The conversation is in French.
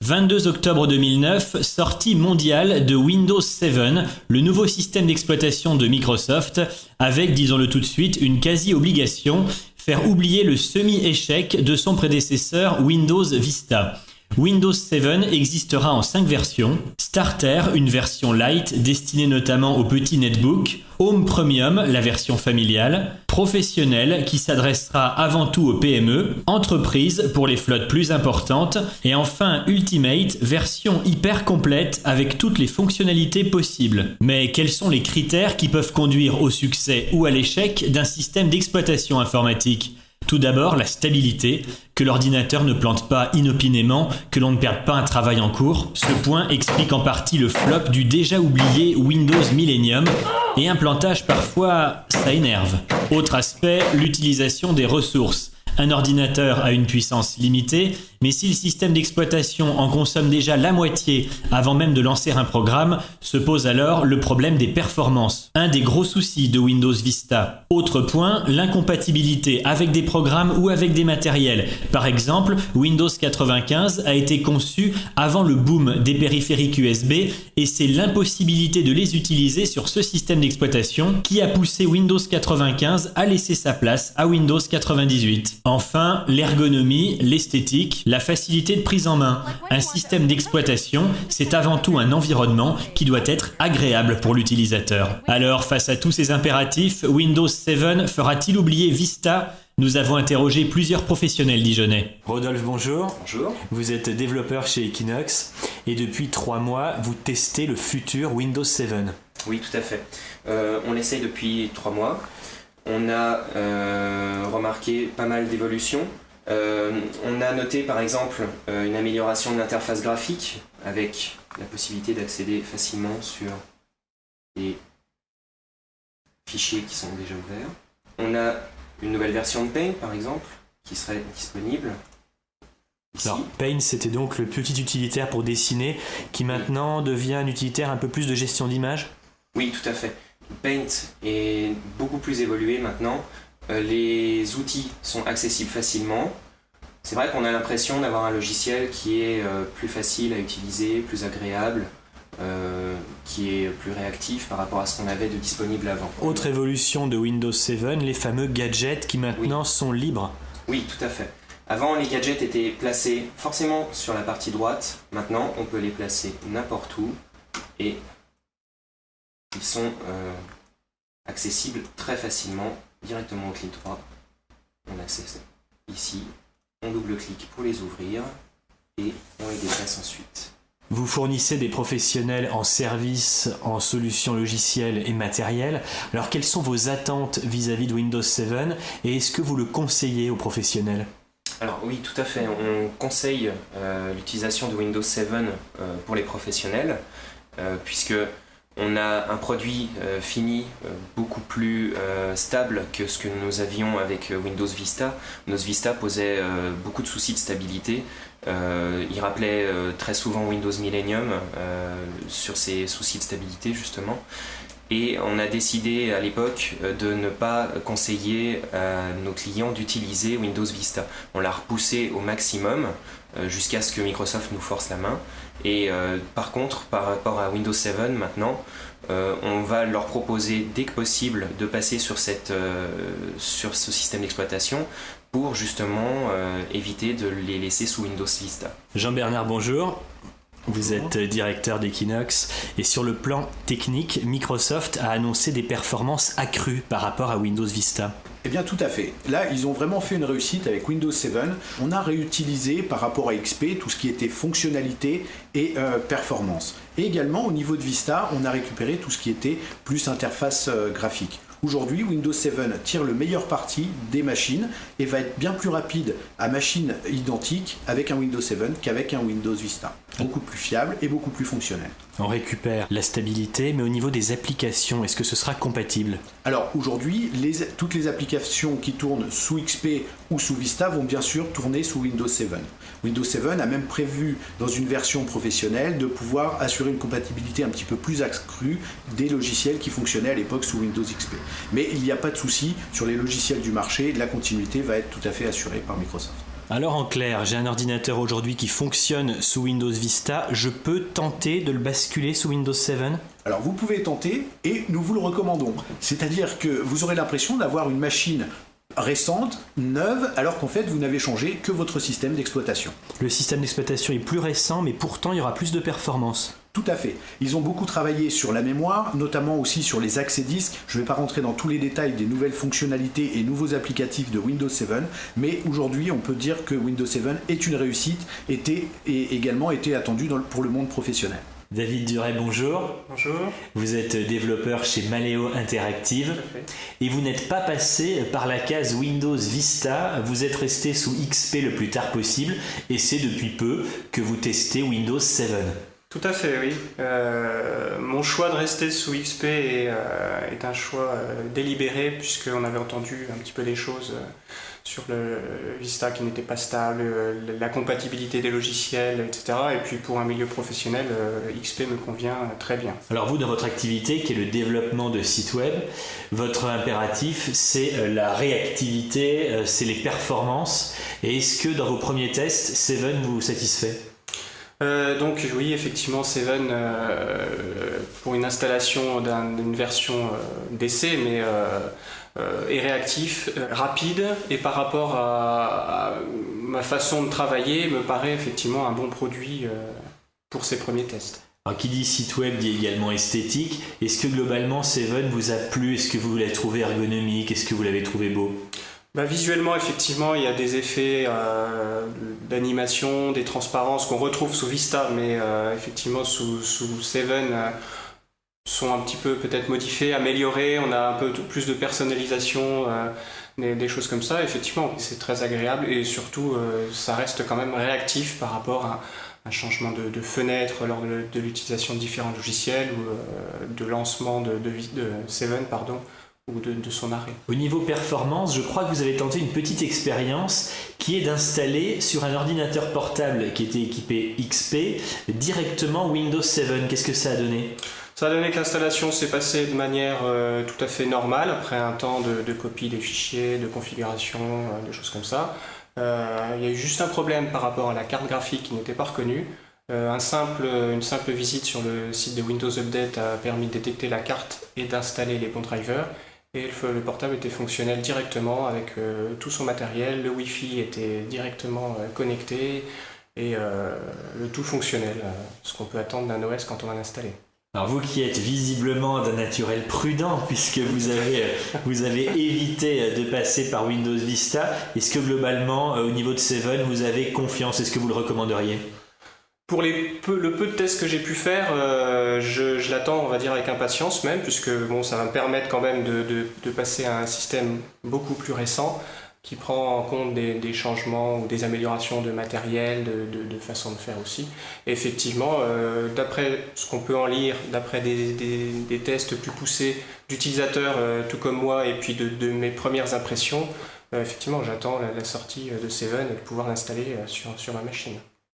22 octobre 2009, sortie mondiale de Windows 7, le nouveau système d'exploitation de Microsoft, avec, disons-le tout de suite, une quasi-obligation, faire oublier le semi-échec de son prédécesseur Windows Vista. Windows 7 existera en 5 versions. Starter, une version light destinée notamment aux petits netbooks. Home Premium, la version familiale. Professionnel, qui s'adressera avant tout aux PME. Entreprise, pour les flottes plus importantes. Et enfin Ultimate, version hyper complète avec toutes les fonctionnalités possibles. Mais quels sont les critères qui peuvent conduire au succès ou à l'échec d'un système d'exploitation informatique ? Tout d'abord, la stabilité, que l'ordinateur ne plante pas inopinément, que l'on ne perde pas un travail en cours. Ce point explique en partie le flop du déjà oublié Windows Millennium, et un plantage parfois, ça énerve. Autre aspect, l'utilisation des ressources. Un ordinateur a une puissance limitée, mais si le système d'exploitation en consomme déjà la moitié avant même de lancer un programme, se pose alors le problème des performances. Un des gros soucis de Windows Vista. Autre point, l'incompatibilité avec des programmes ou avec des matériels. Par exemple, Windows 95 a été conçu avant le boom des périphériques USB et c'est l'impossibilité de les utiliser sur ce système d'exploitation qui a poussé Windows 95 à laisser sa place à Windows 98. Enfin, l'ergonomie, l'esthétique, la facilité de prise en main. Un système d'exploitation, c'est avant tout un environnement qui doit être agréable pour l'utilisateur. Alors, face à tous ces impératifs, Windows 7 fera-t-il oublier Vista ? Nous avons interrogé plusieurs professionnels dijonnais. Rodolphe, bonjour. Bonjour. Vous êtes développeur chez Equinox et depuis 3 mois, vous testez le futur Windows 7. Oui, tout à fait. On l'essaye depuis 3 mois. On a remarqué pas mal d'évolutions. On a noté par exemple une amélioration de l'interface graphique avec la possibilité d'accéder facilement sur les fichiers qui sont déjà ouverts. On a une nouvelle version de Paint par exemple qui serait disponible. Ici. Alors, Paint, c'était donc le petit utilitaire pour dessiner qui maintenant devient un utilitaire un peu plus de gestion d'image. Oui, tout à fait. Paint est beaucoup plus évolué maintenant. Les outils sont accessibles facilement. C'est vrai qu'on a l'impression d'avoir un logiciel qui est plus facile à utiliser, plus agréable, qui est plus réactif par rapport à ce qu'on avait de disponible avant. Autre évolution de Windows 7, les fameux gadgets qui maintenant sont libres. Oui, tout à fait. Avant, les gadgets étaient placés forcément sur la partie droite. Maintenant, on peut les placer n'importe où et ils sont accessibles très facilement directement au clic droit. On accède ici, on double-clique pour les ouvrir et on les déplace ensuite. Vous fournissez des professionnels en services, en solutions logicielles et matérielles. Alors quelles sont vos attentes vis-à-vis de Windows 7 et est-ce que vous le conseillez aux professionnels ? Alors oui, tout à fait. On conseille l'utilisation de Windows 7 pour les professionnels puisque on a un produit fini beaucoup plus stable que ce que nous avions avec Windows Vista. Windows Vista posait beaucoup de soucis de stabilité. Il rappelait très souvent Windows Millennium sur ces soucis de stabilité justement. Et on a décidé à l'époque de ne pas conseiller à nos clients d'utiliser Windows Vista. On l'a repoussé au maximum jusqu'à ce que Microsoft nous force la main. Et par contre, par rapport à Windows 7 maintenant, on va leur proposer dès que possible de passer sur ce système d'exploitation pour justement éviter de les laisser sous Windows Vista. Jean-Bernard, bonjour. Vous êtes directeur d'Equinox et sur le plan technique, Microsoft a annoncé des performances accrues par rapport à Windows Vista. Eh bien tout à fait. Là, ils ont vraiment fait une réussite avec Windows 7. On a réutilisé par rapport à XP tout ce qui était fonctionnalité et performance. Et également au niveau de Vista, on a récupéré tout ce qui était plus interface graphique. Aujourd'hui, Windows 7 tire le meilleur parti des machines et va être bien plus rapide à machine identique avec un Windows 7 qu'avec un Windows Vista. Beaucoup plus fiable et beaucoup plus fonctionnel. On récupère la stabilité, mais au niveau des applications, est-ce que ce sera compatible ? Alors aujourd'hui, toutes les applications qui tournent sous XP ou sous Vista vont bien sûr tourner sous Windows 7. Windows 7 a même prévu dans une version professionnelle de pouvoir assurer une compatibilité un petit peu plus accrue des logiciels qui fonctionnaient à l'époque sous Windows XP. Mais il n'y a pas de souci sur les logiciels du marché, la continuité va être tout à fait assurée par Microsoft. Alors en clair, j'ai un ordinateur aujourd'hui qui fonctionne sous Windows Vista, je peux tenter de le basculer sous Windows 7 ? Alors vous pouvez tenter et nous vous le recommandons. C'est-à-dire que vous aurez l'impression d'avoir une machine récente, neuve, alors qu'en fait vous n'avez changé que votre système d'exploitation. Le système d'exploitation est plus récent, mais pourtant il y aura plus de performance. Tout à fait. Ils ont beaucoup travaillé sur la mémoire, notamment aussi sur les accès disques. Je ne vais pas rentrer dans tous les détails des nouvelles fonctionnalités et nouveaux applicatifs de Windows 7, mais aujourd'hui on peut dire que Windows 7 est une réussite et également été attendu pour le monde professionnel. David Duret, bonjour. Bonjour. Vous êtes développeur chez Maléo Interactive et vous n'êtes pas passé par la case Windows Vista, vous êtes resté sous XP le plus tard possible et c'est depuis peu que vous testez Windows 7. Tout à fait, oui. Mon choix de rester sous XP est un choix délibéré puisqu'on avait entendu un petit peu des choses sur le Vista qui n'était pas stable, la compatibilité des logiciels, etc. Et puis pour un milieu professionnel, XP me convient très bien. Alors vous, dans votre activité qui est le développement de sites web, votre impératif c'est la réactivité, c'est les performances. Et est-ce que dans vos premiers tests, 7 vous satisfait ? Donc oui, effectivement, 7 pour une installation d'une version d'essai, mais est réactif, rapide, et par rapport à ma façon de travailler, me paraît effectivement un bon produit pour ces premiers tests. Alors, qui dit site web dit également esthétique. Est-ce que globalement 7 vous a plu ? Est-ce que vous l'avez trouvé ergonomique ? Est-ce que vous l'avez trouvé beau ? Visuellement, effectivement, il y a des effets d'animation, des transparences qu'on retrouve sous Vista, mais effectivement sous 7 sont un petit peu peut-être modifiés, améliorés. On a un peu plus de personnalisation, des choses comme ça. Effectivement, c'est très agréable et surtout, ça reste quand même réactif par rapport à un changement de fenêtre lors de l'utilisation de différents logiciels ou de lancement de 7, ou de son arrêt. Au niveau performance, je crois que vous avez tenté une petite expérience qui est d'installer sur un ordinateur portable qui était équipé XP directement Windows 7. Qu'est-ce que ça a donné ? Ça a donné que l'installation s'est passée de manière tout à fait normale après un temps de copie des fichiers, de configuration, des choses comme ça. Il y a eu juste un problème par rapport à la carte graphique qui n'était pas reconnue. Une simple visite sur le site de Windows Update a permis de détecter la carte et d'installer les bons drivers. Et le portable était fonctionnel directement avec tout son matériel, le Wi-Fi était directement connecté et le tout fonctionnel, ce qu'on peut attendre d'un OS quand on va l'installer. Alors vous qui êtes visiblement d'un naturel prudent puisque vous avez évité de passer par Windows Vista, est-ce que globalement au niveau de 7 vous avez confiance ? Est-ce que vous le recommanderiez ? Pour le peu de tests que j'ai pu faire, je l'attends, on va dire, avec impatience même, puisque ça va me permettre quand même de passer à un système beaucoup plus récent qui prend en compte des changements ou des améliorations de matériel, de façon de faire aussi. Et effectivement, d'après ce qu'on peut en lire, d'après des tests plus poussés d'utilisateurs tout comme moi et puis de mes premières impressions, effectivement, j'attends la sortie de 7 et de pouvoir l'installer sur ma machine.